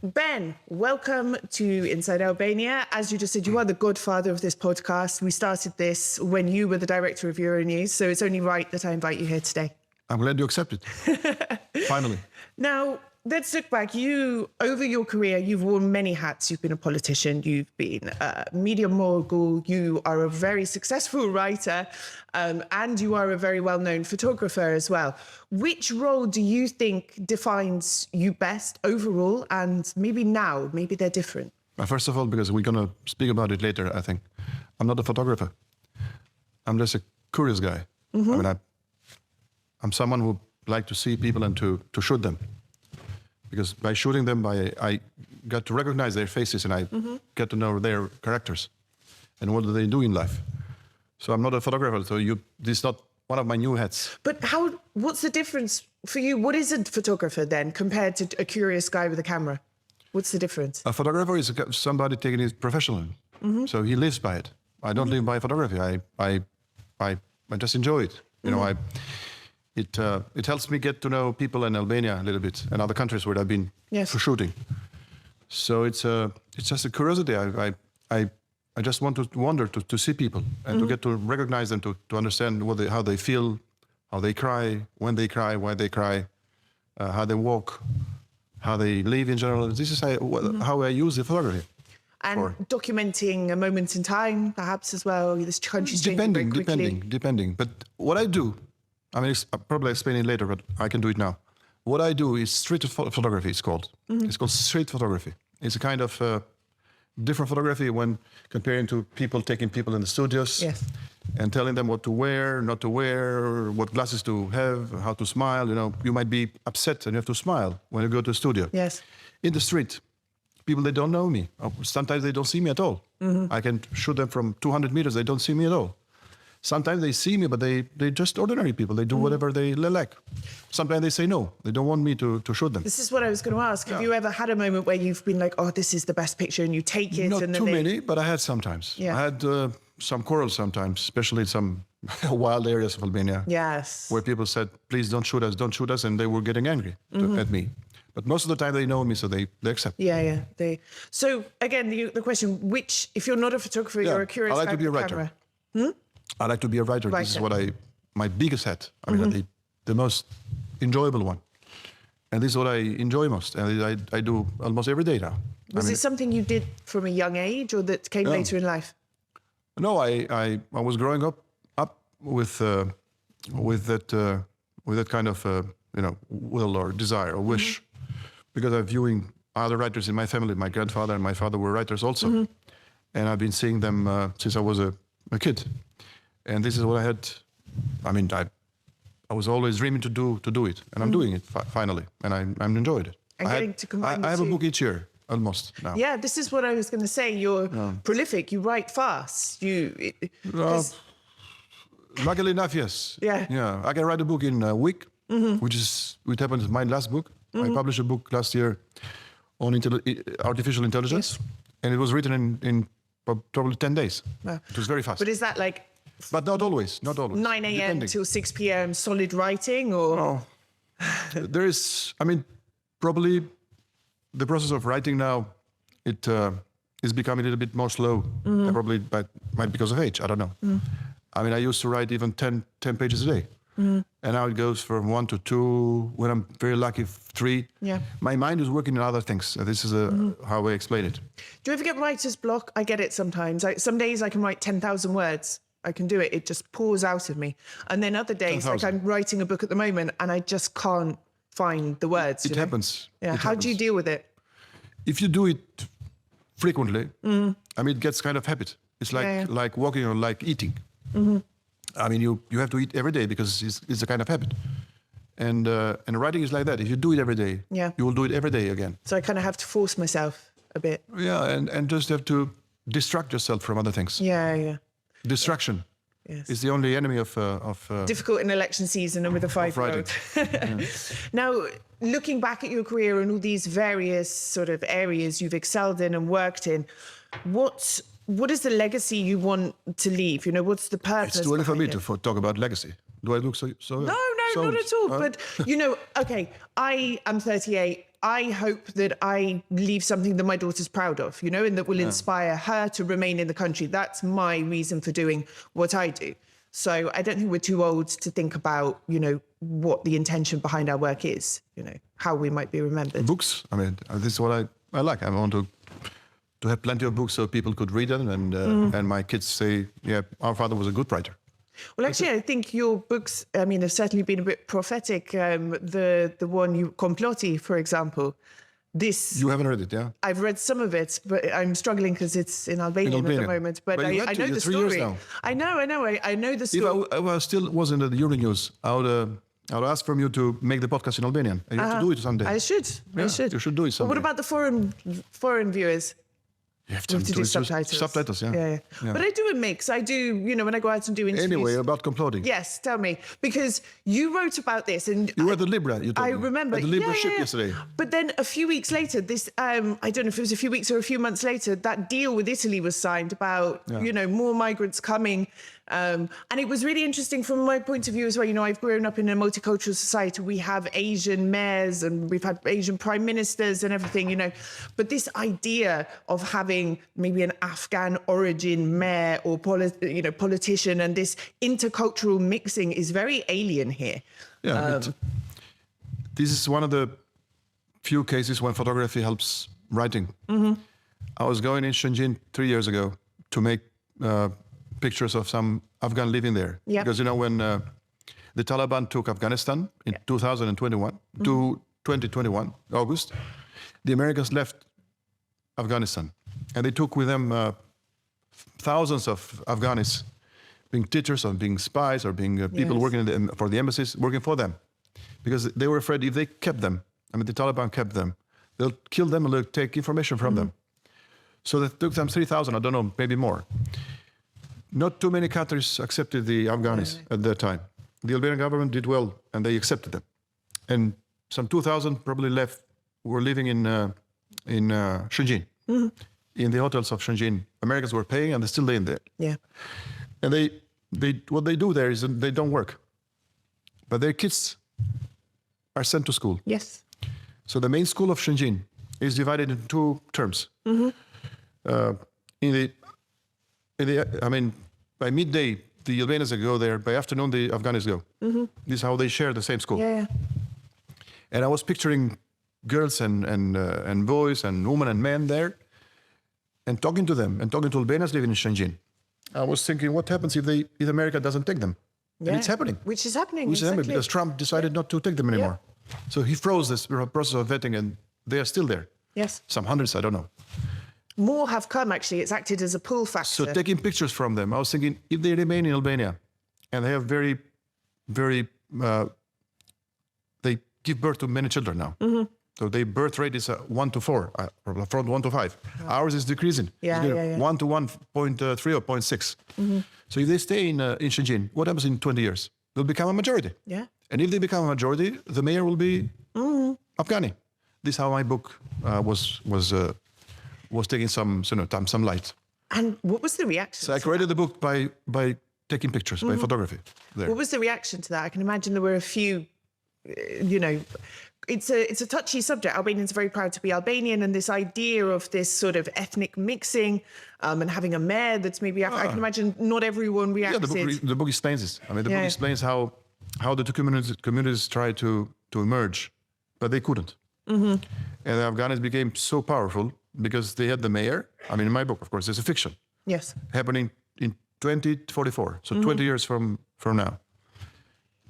Ben, welcome to Inside Albania. As you just said, you are the godfather of this podcast. We started this when you were the director of Euronews, so it's only right that I invite you here today. I'm glad you accepted. Finally. Now, let's look back. Over your career, you've worn many hats. You've been a politician, you've been a media mogul, you are a very successful writer, and you are a very well-known photographer as well. Which role do you think defines you best overall, and maybe now, maybe they're different? First of all, because we're going to speak about it later, I think, I'm not a photographer. I'm just a curious guy. Mm-hmm. I mean, I'm someone who like to see people and to shoot them. Because by shooting them, I got to recognize their faces and I get to know their characters and what do they do in life. So I'm not a photographer, so this is not one of my new hats. But what's the difference for you? What is a photographer then compared to a curious guy with a camera? What's the difference? A photographer is somebody taking it professional. Mm-hmm. So he lives by it. I don't live by photography. I just enjoy it. You know, it helps me get to know people in Albania a little bit and other countries where I've been for shooting. So it's just a curiosity. I just want to wander to see people and to get to recognize them, to understand how they feel, how they cry, when they cry, why they cry, how they walk, how they live in general. This is how I use the photography. And documenting a moment in time, perhaps as well. This country's changing very quickly. Depending. But what I do, I mean, I'll probably explain it later, but I can do it now. What I do is street photography, it's called. It's called street photography. It's a kind of different photography when comparing to taking people in the studios and telling them what to wear, not to wear, what glasses to have, how to smile. You know, you might be upset and you have to smile when you go to a studio. Yes. In the street, people, they don't know me. Sometimes they don't see me at all. I can shoot them from 200 meters, they don't see me at all. Sometimes they see me, but they're just ordinary people. They do whatever they like. Sometimes they say no. They don't want me to shoot them. This is what I was going to ask. Have you ever had a moment where you've been like, oh, this is the best picture, and you take it? Not too many, but I had sometimes. Yeah. I had some quarrels sometimes, especially in some wild areas of Albania. Yes. Where people said, please don't shoot us, and they were getting angry at me. But most of the time they know me, so they accept. Yeah. So again, the question, if you're not a photographer, you're a curious guy. I like to be a writer. I like to be a writer. This is my biggest hat. I mean, the most enjoyable one. And this is what I enjoy most. And I do almost every day now. Was it something you did from a young age, or that came later in life? No, I was growing up with that kind of will or desire or wish, because I'm viewing other writers in my family. My grandfather and my father were writers also, and I've been seeing them since I was a kid. And this is what I had. I mean, I was always dreaming to do it, and I'm doing it finally, and I'm enjoying it. And I have a book each year, almost now. Yeah, this is what I was going to say. You're prolific. You write fast. Luckily enough, yes. Yeah. I can write a book in a week, which happened to my last book. I published a book last year on artificial intelligence, and it was written in probably 10 days. Wow. It was very fast. But is that like... But not always. 9 a.m. till 6 p.m. solid writing, or...? No. There is... I mean, probably the process of writing now, it is becoming a little bit more slow. Probably might because of age. I don't know. I mean, I used to write even 10 pages a day. And now it goes from 1 to 2, when I'm very lucky, 3. Yeah. My mind is working on other things. This is how I explain it. Do you ever get writer's block? I get it sometimes. Some days I can write 10,000 words. I can do it. It just pours out of me. And then other days, like I'm writing a book at the moment and I just can't find the words. It happens. Yeah. How do you deal with it? If you do it frequently, I mean, it gets kind of habit. It's like walking or like eating. I mean, you have to eat every day because it's a kind of habit. And writing is like that. If you do it every day, you will do it every day again. So I kind of have to force myself a bit. Yeah, and just have to distract yourself from other things. Yeah. Distraction is the only enemy of difficult in election season and with a 5-year-old. Now, looking back at your career and all these various sort of areas you've excelled in and worked in, what is the legacy you want to leave? You know, what's the purpose? It's too early for me to talk about legacy. Do I look so? No. So, not at all. But, you know, okay, I am 38. I hope that I leave something that my daughter's proud of, you know, and that will inspire her to remain in the country. That's my reason for doing what I do. So I don't think we're too old to think about, you know, what the intention behind our work is, you know, how we might be remembered. Books, I mean, this is what I like. I want to have plenty of books so people could read them and my kids say, yeah, our father was a good writer. Well, actually, I think your books, I mean, have certainly been a bit prophetic. The one, Complotti, for example. This... You haven't read it, yeah? I've read some of it, but I'm struggling because it's in Albanian at the moment. But I know the story. I know the story. If I still was in the Euronews, I would ask from you to make the podcast in Albanian. And you have to do it someday. I should. You should do it someday. Well, what about the foreign viewers? You have to do subtitles. Subtitles, yeah. But I do a mix. I do, you know, when I go out and do interviews. Anyway, about Complotti. Yes, tell me. Because you wrote about this and... You were at the Libra, you told me. I remember. At the Libra ship yesterday. But then a few weeks later, this, I don't know if it was a few weeks or a few months later, that deal with Italy was signed about, you know, more migrants coming. And it was really interesting from my point of view as well. You know, I've grown up in a multicultural society. We have Asian mayors and we've had Asian prime ministers and everything, you know. But this idea of having maybe an Afghan origin mayor or politician and this intercultural mixing is very alien here. Yeah, this is one of the few cases when photography helps writing. I was going in Shenzhen 3 years ago to make pictures of some Afghan living there. Because, you know, when the Taliban took Afghanistan in 2021, to 2021, August, the Americans left Afghanistan. And they took with them thousands of Afghanis, being teachers or being spies or being people working for the embassies, working for them. Because they were afraid if they kept them, I mean, the Taliban kept them, they'll kill them and they'll take information from them. So they took them 3,000, I don't know, maybe more. Not too many countries accepted the Afghanis at that time. The Albanian government did well, and they accepted them. And some 2,000 probably were living in Shenzhen, in the hotels of Shenzhen. Americans were paying, and they're still living there. Yeah. And what they do there is they don't work, but their kids are sent to school. Yes. So the main school of Shenzhen is divided into two terms. I mean, by midday, the Albanians go there. By afternoon, the Afghanis go. This is how they share the same school. And I was picturing girls and boys and women and men there, and talking to them, and talking to Albanians living in Shenzhen. I was thinking, what happens if America doesn't take them? And it's happening. Which is happening. Which is happening because Trump decided not to take them anymore. So he froze this process of vetting, and they are still there. Yes. Some hundreds, I don't know. More have come, actually. It's acted as a pull factor. So taking pictures from them, I was thinking, if they remain in Albania, and they have they give birth to many children now. So their birth rate is 1 to 4, from 1 to 5. Ours is decreasing. 1 to 1.3 or 0.6. So if they stay in Shenzhen, what happens in 20 years? They'll become a majority. And if they become a majority, the mayor will be Afghani. This is how my book was taking some light. And what was the reaction? So I created the book by taking pictures, by photography. What was the reaction to that? I can imagine there were a few, you know, it's a touchy subject. Albanians are very proud to be Albanian, and this idea of this sort of ethnic mixing and having a mayor that's maybe I can imagine not everyone reacted. Yeah, the book explains this. I mean, the book explains how the two communities tried to emerge, but they couldn't. And the Afghanis became so powerful because they had the mayor. I mean, in my book, of course, it's a fiction. Yes. Happening in 2044, so 20 years from now.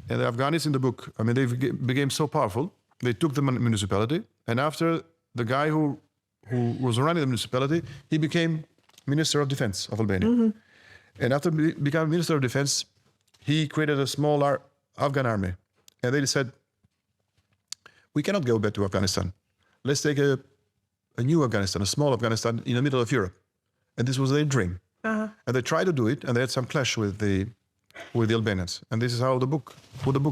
And the Afghanis in the book, I mean, they became so powerful. They took the municipality, and after the guy who was running the municipality, he became Minister of Defense of Albania. And after becoming Minister of Defense, he created a small Afghan army. And they said, we cannot go back to Afghanistan. Let's take a new Afghanistan, a small Afghanistan in the middle of Europe. And this was their dream. And they tried to do it, and they had some clash with the Albanians. And this is how the book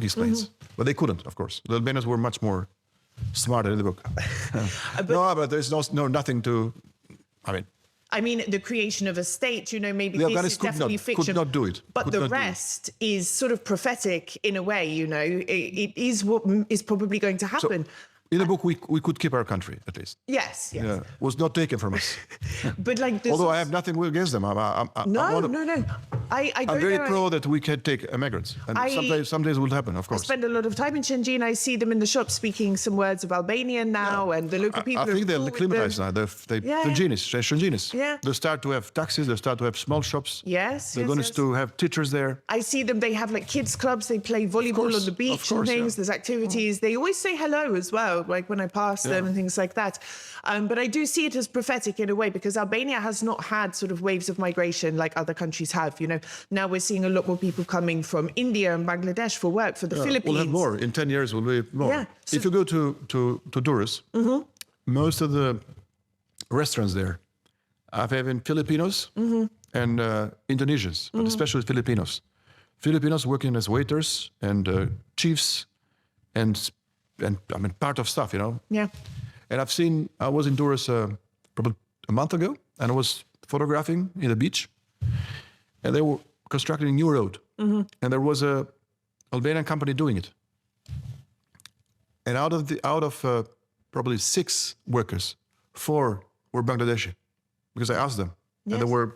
explains. But they couldn't, of course. The Albanians were much more smarter in the book. But there's nothing to, I mean, I mean, the creation of a state, you know, maybe The this Afghans is definitely fiction. could not do it. But Could the not do it. rest is sort of prophetic in a way, you know. It is what is probably going to happen. So, in the book, we could keep our country, at least. Yes, yes. Yeah, was not taken from us. But like this. Although I have nothing against them. No. I'm very pro that we can take immigrants. And some days will happen, of course. I spend a lot of time in Shenzhen. I see them in the shop speaking some words of Albanian now, and the local people I think they're acclimatized now. Shenzhenis. Yeah. They start to have taxis. They start to have small shops. Yes. They're going to have teachers there. I see them. They have like kids clubs. They play volleyball on the beach and things. There's activities. They always say hello as well, like when I pass them and things like that. But I do see it as prophetic in a way, because Albania has not had sort of waves of migration like other countries have. You know, now we're seeing a lot more people coming from India and Bangladesh for work, for the Philippines. We'll have more. In 10 years, we'll be more. Yeah. So, if you go to Durrës, most of the restaurants there have even Filipinos and Indonesians, but especially Filipinos. Filipinos working as waiters and chiefs and I mean, part of stuff, you know. Yeah. And I was in Durrës probably a month ago, and I was photographing in the beach, and they were constructing a new road, and there was a Albanian company doing it. And out of probably 6 workers, 4 were Bangladeshi, because I asked them, and they were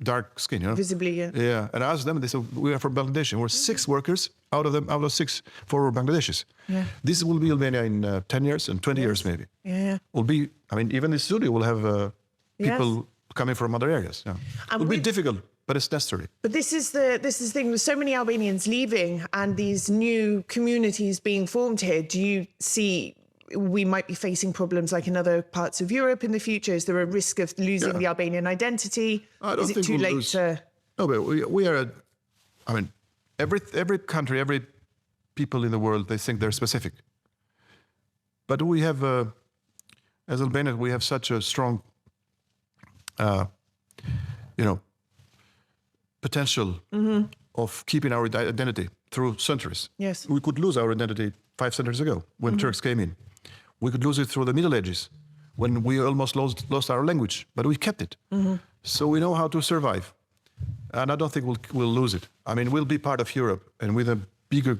dark skin, you know. Visibly, yeah. Yeah, and I asked them, and they said, we are from Bangladesh. And we're 6 workers, out of 6, 4 were Bangladeshis. Yeah. This will be Albania in 10 years and 20 years maybe. Yeah. Will be, I mean, even the studio will have people coming from other areas. Yeah. It will be difficult, but it's necessary. But this is the thing, with so many Albanians leaving and these new communities being formed here, do you see we might be facing problems like in other parts of Europe in the future? Is there a risk of losing the Albanian identity? Is it too late to... No, but we are, I mean, every country, every people in the world, they think they're specific. But we have, as Albanians, we have such a strong, potential of keeping our identity through centuries. Yes. We could lose our identity 5 centuries ago when Turks came in. We could lose it through the Middle Ages when we almost lost our language, but we kept it. So we know how to survive. And I don't think we'll lose it. I mean, we'll be part of Europe, and with a bigger,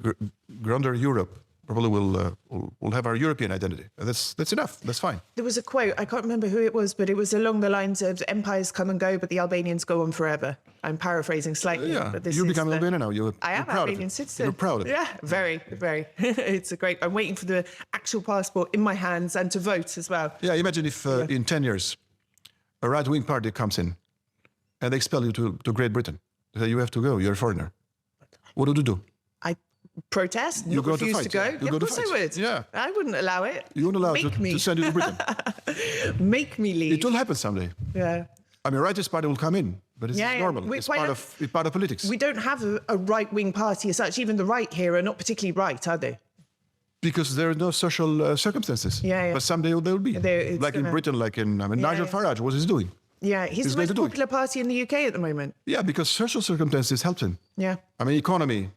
grander Europe, probably we'll have our European identity. And that's enough. That's fine. There was a quote, I can't remember who it was, but it was along the lines of empires come and go, but the Albanians go on forever. I'm paraphrasing slightly. Yeah, but this you is become Albanian now. I am Albanian citizen. You're proud of it. Yeah, very, very. It's a great. I'm waiting for the actual passport in my hands and to vote as well. Yeah, imagine if in 10 years a right-wing party comes in and they expel you to Great Britain. They say, you have to go. You're a foreigner. What do you do? I protest. You go refuse to fight. to go. You go of to course I fight. would. Yeah. I wouldn't allow it. You wouldn't allow to send you to Britain. Make me leave. It will happen someday. Yeah. I mean, rightist party will come in, but it's normal. It's part of politics. We don't have a right-wing party as such. Even the right here are not particularly right, are they? Because there are no social circumstances. Yeah. But someday there will be. Like in Britain, like in Nigel Farage, what he's doing. Yeah, he's the most popular party in the UK at the moment. Yeah, because social circumstances helped him. Yeah. I mean, economy,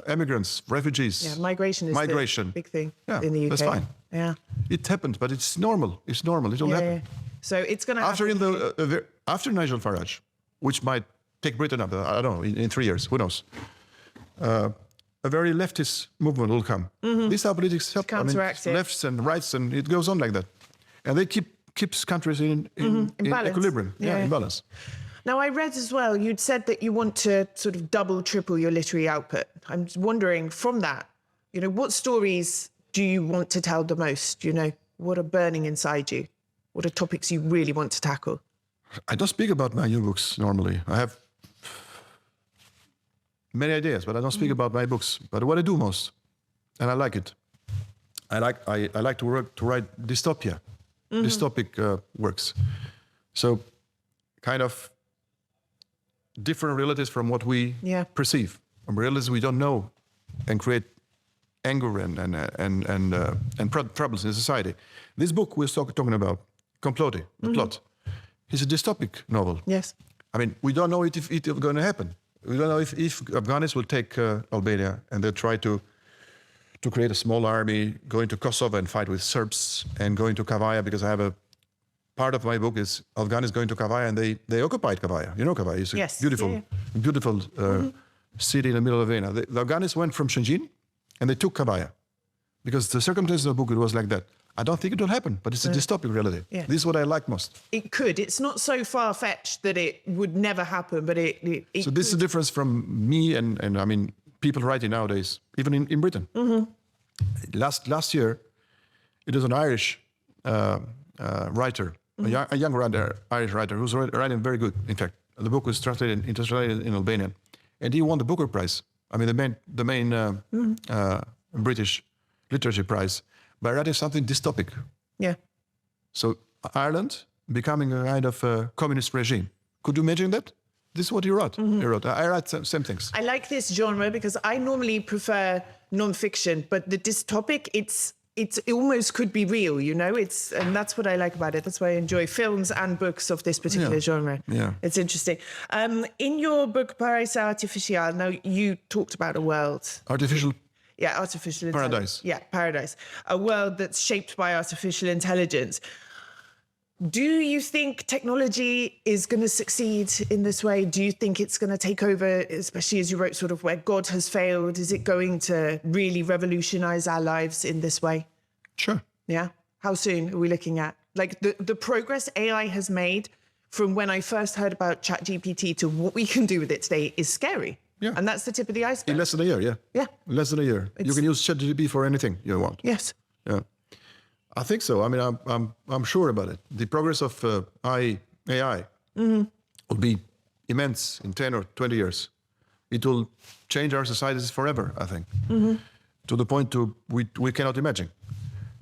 immigrants, refugees. Yeah, migration is the big thing in the UK. That's fine. Yeah. It happened, but it's normal. It's normal. It will happen. Yeah. So it's going to happen. After Nigel Farage, which might take Britain up, I don't know, in 3 years, who knows? A very leftist movement will come. This is how politics help. I mean, lefts and rights, and it goes on like that. And they keeps countries in equilibrium. Yeah, in balance. Now, I read as well, you'd said that you want to sort of double, triple your literary output. I'm wondering, from that, what stories do you want to tell the most? What are burning inside you? What are topics you really want to tackle? I don't speak about my new books normally. I have many ideas, but I don't speak about my books. But what I do most, and I like it, I like to write dystopia, dystopic works. So, kind of different realities from what we perceive, from realities we don't know, and create anger and troubles in society. This book we're talking about, Complotti, the plot, is a dystopic novel. Yes. I mean, we don't know if it's going to happen. We don't know if Afghans will take Albania and they try to create a small army, going to Kosovo and fight with Serbs, and going to Kavaja because I have a part of my book is Afghans going to Kavaya, and they occupied Kavaya. You know Kavaya? It's a Yes. beautiful, beautiful city in the middle of Vienna. The Afghans went from Shenzhen, and they took Kavaya. Because the circumstances of the book, it was like that. I don't think it will happen, but it's a dystopic reality. Yeah. This is what I like most. It could. It's not so far-fetched that it would never happen, but it So this is the difference from me and I mean, people writing nowadays, even in Britain. Last year, it was an Irish writer, a young writer, Irish writer, who's writing very good. In fact, the book was translated in Albanian, and he won the Booker Prize. I mean, the main British literature prize by writing something dystopic. Yeah. So Ireland becoming a kind of communist regime. Could you imagine that? This is what he wrote. He wrote. I write same things. I like this genre because I normally prefer non-fiction, but the dystopic, it almost could be real, you know? And that's what I like about it. That's why I enjoy films and books of this particular genre. Yeah. It's interesting. In your book, Paradiso Artificial, now you talked about a world. Artificial Artificial Paradise. Yeah, paradise. A world that's shaped by artificial intelligence. Do you think technology is going to succeed in this way? Do you think it's going to take over, especially as you wrote sort of where God has failed? Is it going to really revolutionize our lives in this way? Sure. Yeah. How soon are we looking at? Like the progress AI has made from when I first heard about ChatGPT to what we can do with it today is scary. Yeah. And that's the tip of the iceberg. In less than a year, yeah. Yeah. In less than a year. You can use ChatGPT for anything you want. Yes. Yeah. I think so. I mean, I'm sure about it. The progress of AI will be immense in 10 or 20 years. It will change our societies forever, I think, to the point we cannot imagine.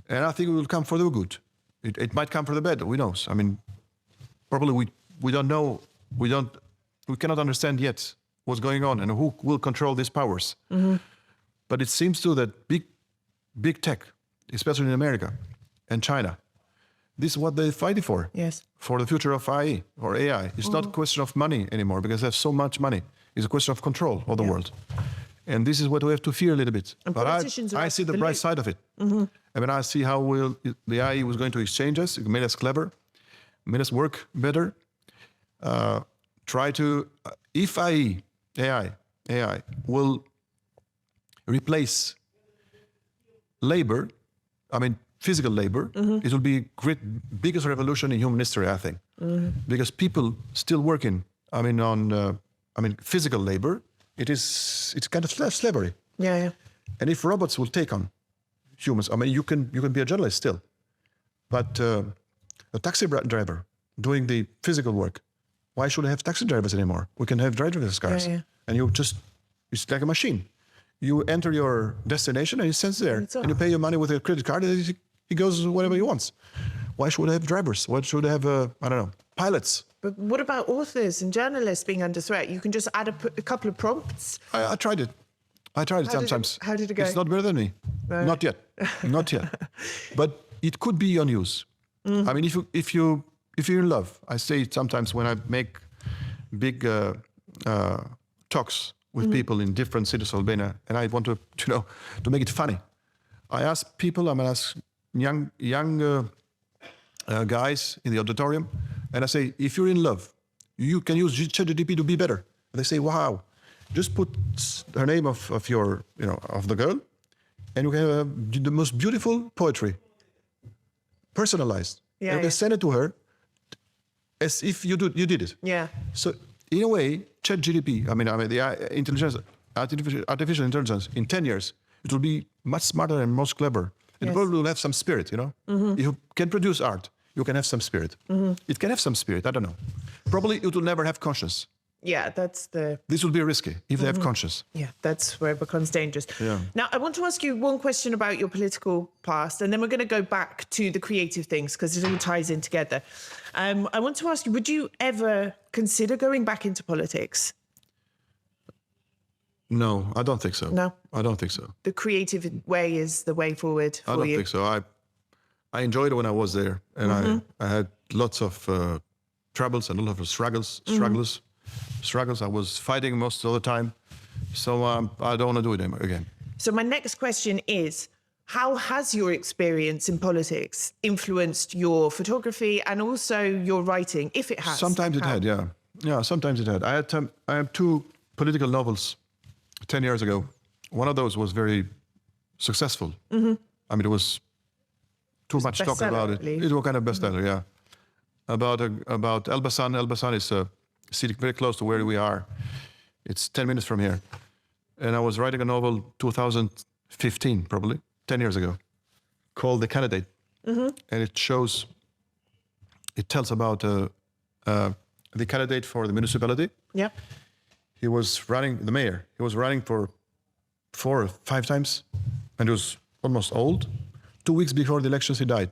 And I think it will come for the good. It might come for the bad. Who knows? I mean, probably we don't know. We cannot understand yet what's going on and who will control these powers. But it seems to that big tech, especially in America and China, this is what they're fighting for. Yes. For the future of AI or AI. It's not a question of money anymore because they have so much money. It's a question of control of the world. And this is what we have to fear a little bit. And but politicians are I see the bright side of it. I mean, I see how the AI was going to exchange us, it made us clever, made us work better. Try to, if AI will replace labor, I mean, physical labor, it will be biggest revolution in human history, I think. Because people still working, I mean, on, physical labor, it's kind of slavery. Yeah. And if robots will take on humans, I mean, you can be a journalist still, but a taxi driver doing the physical work, why should I have taxi drivers anymore? We can have driverless cars. And it's like a machine. You enter your destination and it sends there. And you pay your money with a credit card and he goes whatever he wants. Why should I have drivers? Why should I have, pilots? But what about authors and journalists being under threat? You can just add a couple of prompts. I tried it. Sometimes. How did it go? It's not better than me. No. Not yet. Not yet. But it could be on use. I mean, if you're in love, I say it sometimes when I make big talks with people in different cities of Albania, and I want to make it funny. I ask people, I ask young guys in the auditorium, and I say, if you're in love, you can use ChatGPT to be better. And they say, wow, just put her name of the girl, and you can have the most beautiful poetry, personalized. And you can send it to her as if you did it. Yeah. So in a way, ChatGPT, the artificial intelligence, in 10 years, it will be much smarter and more clever. It probably will have some spirit, If you can produce art, you can have some spirit. It can have some spirit, I don't know. Probably it will never have conscience. Yeah, This will be risky if they have conscience. Yeah, that's where it becomes dangerous. Yeah. Now, I want to ask you one question about your political past, and then we're going to go back to the creative things because it all ties in together. I want to ask you, would you ever consider going back into politics? No, I don't think so. No? I don't think so. The creative way is the way forward for you? I don't think so. I enjoyed it when I was there, and I had lots of troubles and a lot of struggles. I was fighting most of the time, so I don't want to do it again. So my next question is, How has your experience in politics influenced your photography and also your writing, if it has? Sometimes it had, yeah. Yeah, sometimes it had. I had two political novels 10 years ago. One of those was very successful. I mean, it was too much talk about it. It was kind of bestseller, yeah. About Elbasan. Elbasan is a city very close to where we are. It's 10 minutes from here. And I was writing a novel 2015, probably, 10 years ago, called The Candidate. And it tells about the candidate for the municipality. Yeah. He was running, the mayor, he was running for 4 or 5 times, and he was almost old. 2 weeks before the elections, he died.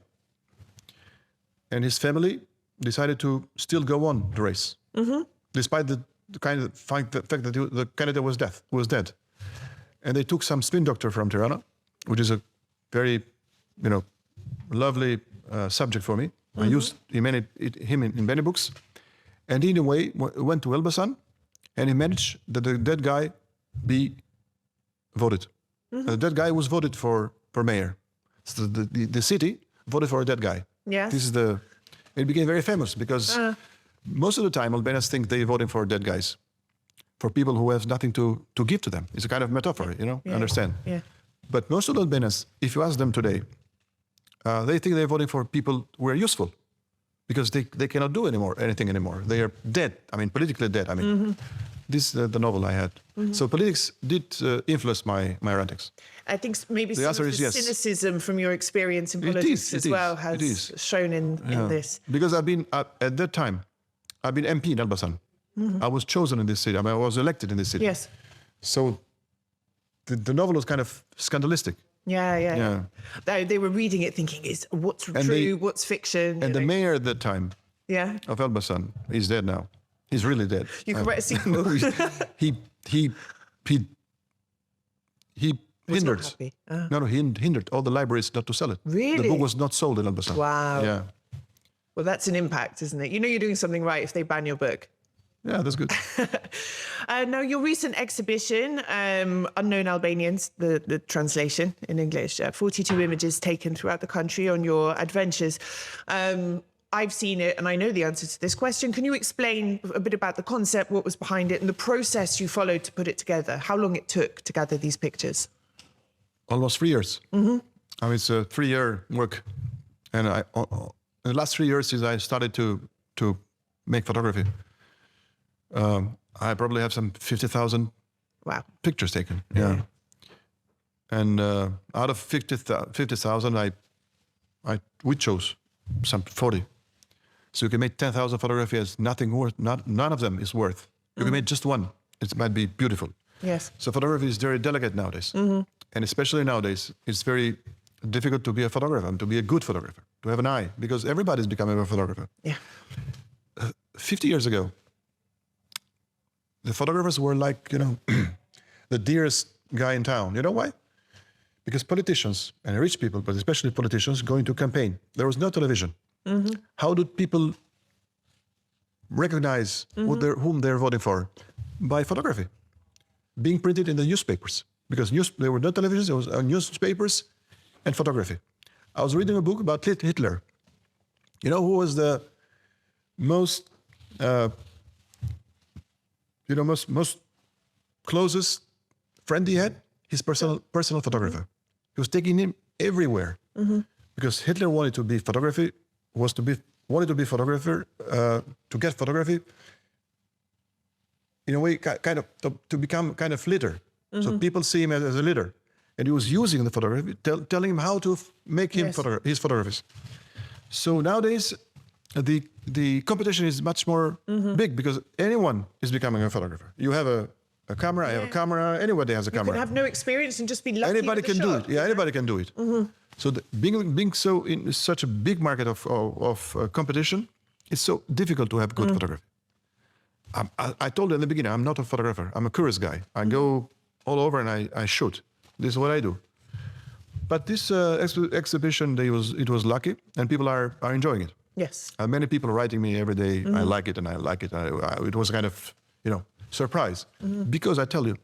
And his family decided to still go on the race, despite the fact that the candidate was dead. And they took some spin doctor from Tirana, which is a very, lovely subject for me. I used him in many books. And he, in a way, went to Elbasan, and he managed that the dead guy be voted. The dead guy was voted for mayor. So the city voted for a dead guy. Yes. It became very famous because most of the time Albanians think they're voting for dead guys, for people who have nothing to give to them. It's a kind of metaphor, understand? Yeah. But most of the Albanians, if you ask them today, they think they're voting for people who are useful, because they cannot do anything anymore. They are dead. I mean, politically dead. I mean, this is the novel I had. So politics did influence my writings. I think maybe the some of the cynicism from your experience in politics as well has shown in this. Because I've been, at that time, I've been MP in Elbasan. I was chosen in this city. I mean, I was elected in this city. Yes. So the novel was kind of scandalistic. Yeah. They were reading it thinking, what's true, what's fiction? And the mayor at that time of Elbasan is dead now. He's really dead. You can write a sequel. He hindered. He hindered all the libraries not to sell it. Really? The book was not sold in Elbasan. Wow. Yeah. Well, that's an impact, isn't it? You're doing something right if they ban your book. Yeah, that's good. Now, your recent exhibition, Unknown Albanians, the translation in English, 42 images taken throughout the country on your adventures. I've seen it and I know the answer to this question. Can you explain a bit about the concept, what was behind it, and the process you followed to put it together? How long it took to gather these pictures? Almost 3 years. I mean, it's a 3-year work. And in the last 3 years since I started to make photography, I probably have some 50,000 pictures taken. Yeah. And out of 50,000, we chose some 40. So you can make 10,000 photographs, none of them is worth. You can make just one. It might be beautiful. Yes. So photography is very delicate nowadays. And especially nowadays, it's very difficult to be a photographer, and to be a good photographer, to have an eye, because everybody's becoming a photographer. Yeah. 50 years ago, the photographers were like, the dearest guy in town. You know why? Because politicians and rich people, but especially politicians, going to campaign. There was no television. How did people recognize whom they're voting for? By photography, being printed in the newspapers. Because there were no televisions, there was newspapers and photography. I was reading a book about Hitler. You know who was the most most closest friend he had? His personal photographer. He was taking him everywhere because Hitler wanted to be photographer, to get photography in a way, kind of to become kind of leader. So people see him as a leader, and he was using the photography, telling him how to make him his photographies. So nowadays, the competition is much more big because anyone is becoming a photographer. You have a camera, I have a camera, anybody has a camera. You can have no experience and just be lucky. Anybody can do it. Yeah, anybody can do it. So being so in such a big market of competition, it's so difficult to have good photography. I told you in the beginning, I'm not a photographer. I'm a curious guy. I go all over and I shoot. This is what I do. But this exhibition, it was lucky, and people are enjoying it. Yes. Many people writing me every day, I like it and I like it. It was kind of, surprise. Because I tell you,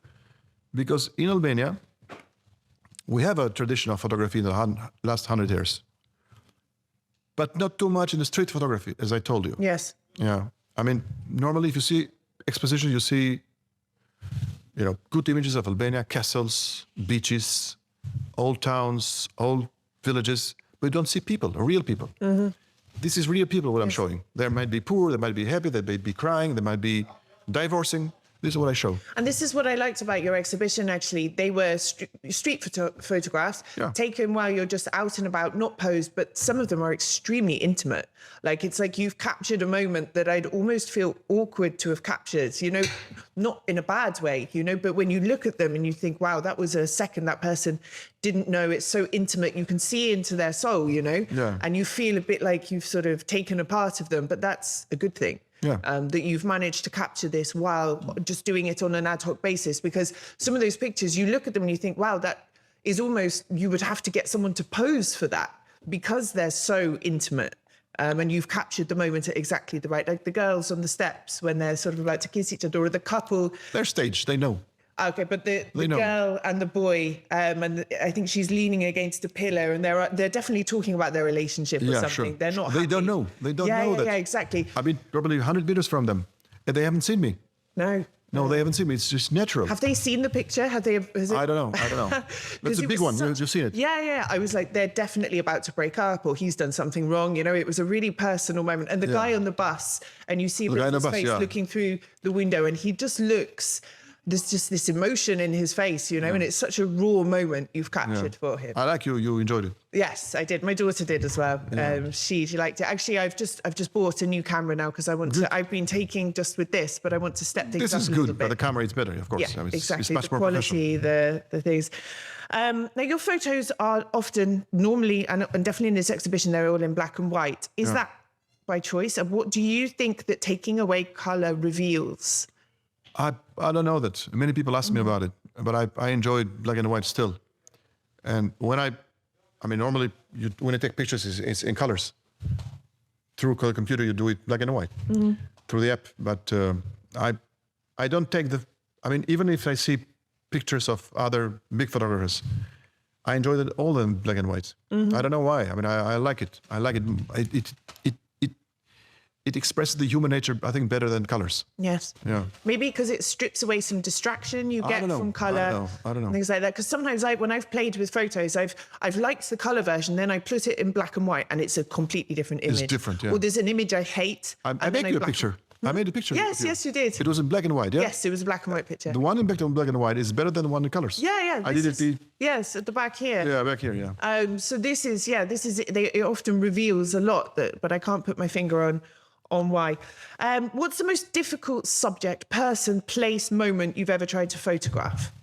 because in Albania, we have a tradition of photography in the last 100 years, but not too much in the street photography, as I told you. Yes. Yeah. I mean, normally if you see expositions, you see, you know, good images of Albania, castles, beaches, old towns, old villages, but you don't see people, real people. This is real people, what I'm showing. They might be poor, they might be happy, they might be crying, they might be divorcing. This is what I show. And this is what I liked about your exhibition, actually. They were street photographs taken while you're just out and about, not posed, but some of them are extremely intimate. Like, it's like you've captured a moment that I'd almost feel awkward to have captured, you know, not in a bad way, you know, but when you look at them and you think, wow, that was a second that person didn't know. It's so intimate. You can see into their soul, you know, and you feel a bit like you've sort of taken a part of them, but that's a good thing. That you've managed to capture this while just doing it on an ad hoc basis, because some of those pictures, you look at them and you think, wow, that is almost, you would have to get someone to pose for that because they're so intimate. And you've captured the moment at exactly the right, like the girls on the steps when they're sort of about to kiss each other, or the couple. They're staged, they know. Okay, but the girl and the boy, and I think she's leaning against a pillar, and they're definitely talking about their relationship or something. Sure. They're not. They don't know. They don't know that. Yeah, exactly. I've been probably 100 meters from them, and they haven't seen me. No, they haven't seen me. It's just natural. Have they seen the picture? Have they? I don't know. That's a big one. You've seen it. Yeah. I was like, they're definitely about to break up, or he's done something wrong. You know, it was a really personal moment. And the guy on the bus, and you see his face looking through the window, and he just looks. There's just this emotion in his face, you know, and it's such a raw moment you've captured for him. I like you. You enjoyed it. Yes, I did. My daughter did as well. She liked it. Actually, I've just bought a new camera now because I want to. I've been taking just with this, but I want to step things up a little bit. This is good, but the camera is better, of course. Yeah, I mean, exactly. It's much the more quality, the things. Now, your photos are often, normally, and definitely in this exhibition, they're all in black and white. Is that by choice? And what do you think that taking away color reveals? I don't know that. Many people ask me about it, but I enjoy black and white still. And when I mean, normally when I take pictures, it's in colors. Through a computer, you do it black and white through the app. But I don't take the. I mean, even if I see pictures of other big photographers, I enjoy all them black and white. I don't know why. I mean, I like it. I like it. It expresses the human nature, I think, better than colors. Yes. Yeah. Maybe because it strips away some distraction you get from color. I don't know. Things like that. Because sometimes when I've played with photos, I've liked the color version, then I put it in black and white, and it's a completely different image. It's different, yeah. Or there's an image I hate. I made you a picture. I made a picture. Yes, you did. It was in black and white, yeah? Yes, it was a black and white picture. The one in black and white is better than the one in colors. Yeah. I did it. Yes, at the back here. Yeah, back here, yeah. So this is it often reveals a lot, but I can't put my finger on why. What's the most difficult subject, person, place, moment you've ever tried to photograph?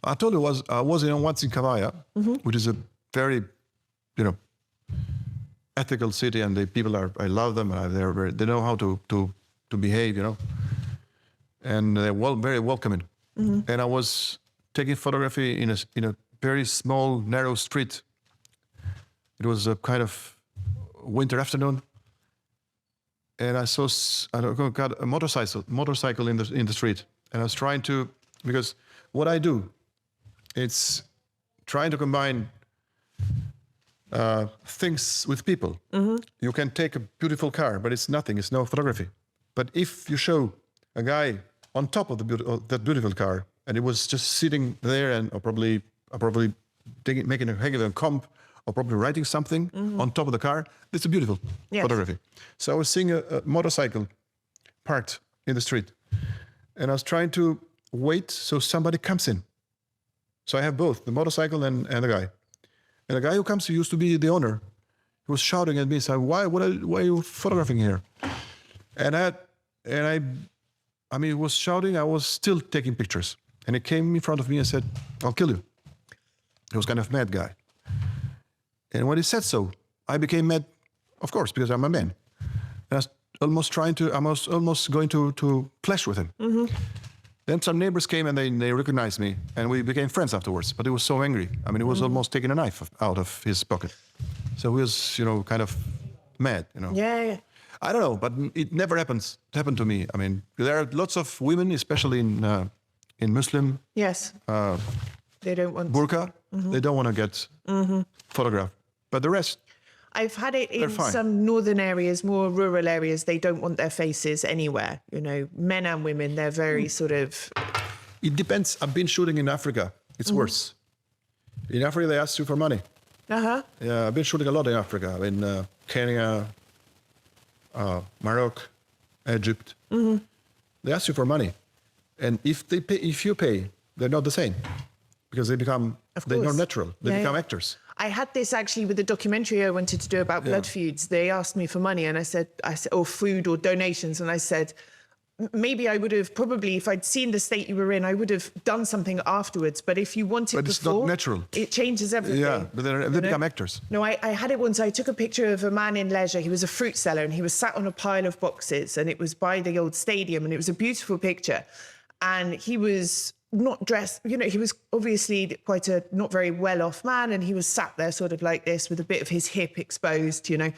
I told you I was once in Kavaya, which is a very, ethical city, and the people I love them. They know how to behave, and they're very welcoming. And I was taking photography in a very small, narrow street. It was a kind of winter afternoon, and I saw a motorcycle in the street, and I was trying to, because what I do, it's trying to combine things with people. You can take a beautiful car, but it's nothing. It's no photography. But if you show a guy on top of that beautiful car, and it was just sitting there, and or probably making a heck of a comp, or probably writing something on top of the car, it's a beautiful photography. So I was seeing a motorcycle parked in the street, and I was trying to wait so somebody comes in. So I have both, the motorcycle and the guy. And the guy who comes, who used to be the owner, he was shouting at me, saying, why are you photographing here? And he was shouting, I was still taking pictures. And he came in front of me and said, I'll kill you. He was kind of mad guy. And when he said so, I became mad, of course, because I'm a man. And I was almost going to clash with him. Then some neighbors came and they recognized me, and we became friends afterwards. But he was so angry. I mean, he was almost taking a knife out of his pocket. So he was, kind of mad, Yeah. I don't know, but it never happened to me. I mean, there are lots of women, especially in Muslim They don't want burqa, they don't want to get photographed. But the rest, I've had it in fine. some northern areas, more rural areas. They don't want their faces anywhere. You know, men and women, they're very sort of... it depends. I've been shooting in Africa. It's worse. In Africa, they ask you for money. Uh-huh. Yeah, I've been shooting a lot in Africa, in Kenya, Morocco, Egypt. They ask you for money. And if you pay, they're not the same. Because they're not natural. They become actors. I had this actually with the documentary I wanted to do about blood feuds. They asked me for money and I said, or food or donations. And I said, maybe I would have probably, if I'd seen the state you were in, I would have done something afterwards. But if you want it But it's not natural. It changes everything. Yeah, but they become actors. No, I had it once. I took a picture of a man in leisure. He was a fruit seller and he was sat on a pile of boxes and it was by the old stadium and it was a beautiful picture. And he was not dressed, you know, he was obviously quite a not very well-off man and he was sat there sort of like this with a bit of his hip exposed, you know.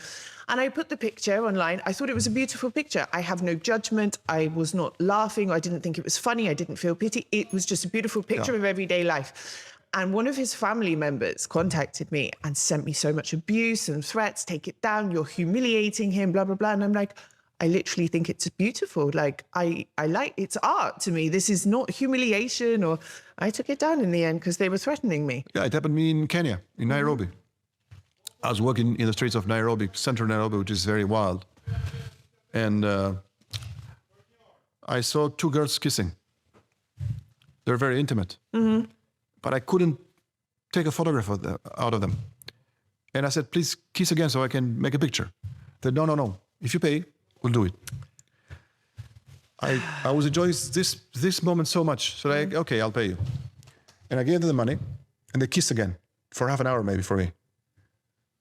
And I put the picture online. I thought it was a beautiful picture. I have no judgment. I was not laughing. I didn't think it was funny. I didn't feel pity. It was just a beautiful picture of everyday life. And one of his family members contacted me and sent me so much abuse and threats, take it down, you're humiliating him, blah, blah, blah. And I'm like, I literally think it's beautiful. Like, I like, it's art to me. This is not humiliation or I took it down in the end because they were threatening me. Yeah, it happened to me in Kenya, in Nairobi. I was walking in the streets of Nairobi, central Nairobi, which is very wild. And I saw two girls kissing. They're very intimate. But I couldn't take a photograph out of them. And I said, please kiss again so I can make a picture. They said, no. If you pay, we'll do it. I was enjoying this moment so much. So okay, I'll pay you. And I gave them the money and they kissed again for half an hour maybe for me.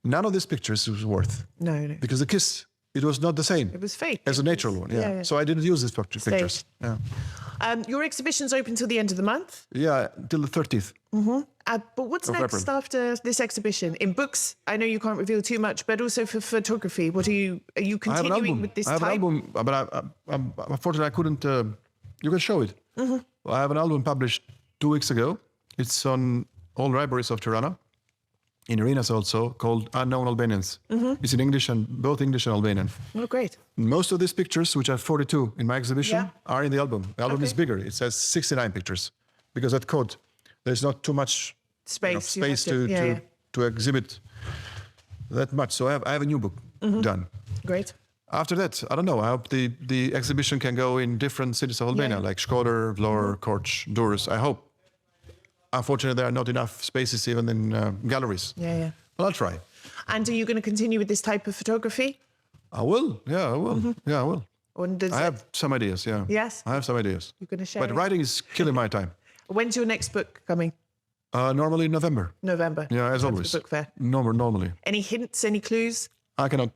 None of these pictures was worth. No. Because the kiss, it was not the same. It was fake. As a natural one, yeah. So I didn't use these pictures. Yeah. Your exhibition's open till the end of the month? Yeah, till the 30th. But what's next April. after this exhibition? In books, I know you can't reveal too much, but also for photography, are you continuing with this type? I have an album, but unfortunately I couldn't, you can show it. Well, I have an album published 2 weeks ago. It's on all libraries of Tirana, in arenas also, called Unknown Albanians. It's in English, and both English and Albanian. Oh, great. Most of these pictures, which are 42 in my exhibition, are in the album. The album is bigger. It says 69 pictures. Because at Code, there's not too much space to exhibit that much. So I have a new book done. Great. After that, I don't know. I hope the exhibition can go in different cities of Albania, like Shkodër, Vlorë, Korç, Durrës. I hope. Unfortunately, there are not enough spaces even in galleries. Yeah. But I'll try. And are you going to continue with this type of photography? I will. Yeah, I will. Yeah, I will. I have some ideas, yeah. Yes? I have some ideas. You're going to share But it? writing is killing my time. When's your next book coming? Normally in November. November. Yeah, as After always. the book fair. Normally. Any hints, any clues? I cannot.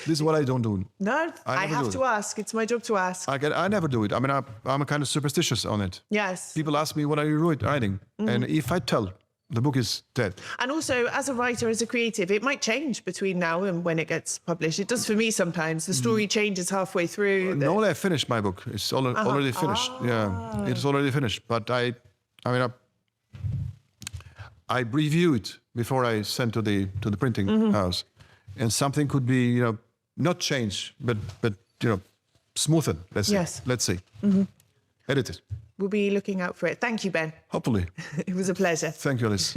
This is what I don't do. No, I have to ask. It's my job to ask. I never do it. I mean, I'm kind of superstitious on it. Yes. People ask me, what are you writing? And if I tell, the book is dead. And also, as a writer, as a creative, it might change between now and when it gets published. It does for me sometimes. The story changes halfway through. Normally I finished my book. It's already finished. Yeah, it's already finished. But I review it before I send to the printing house. And something could be, not change, but smoothen. Let's see. Edit it. We'll be looking out for it. Thank you, Ben. Hopefully. It was a pleasure. Thank you, Alice.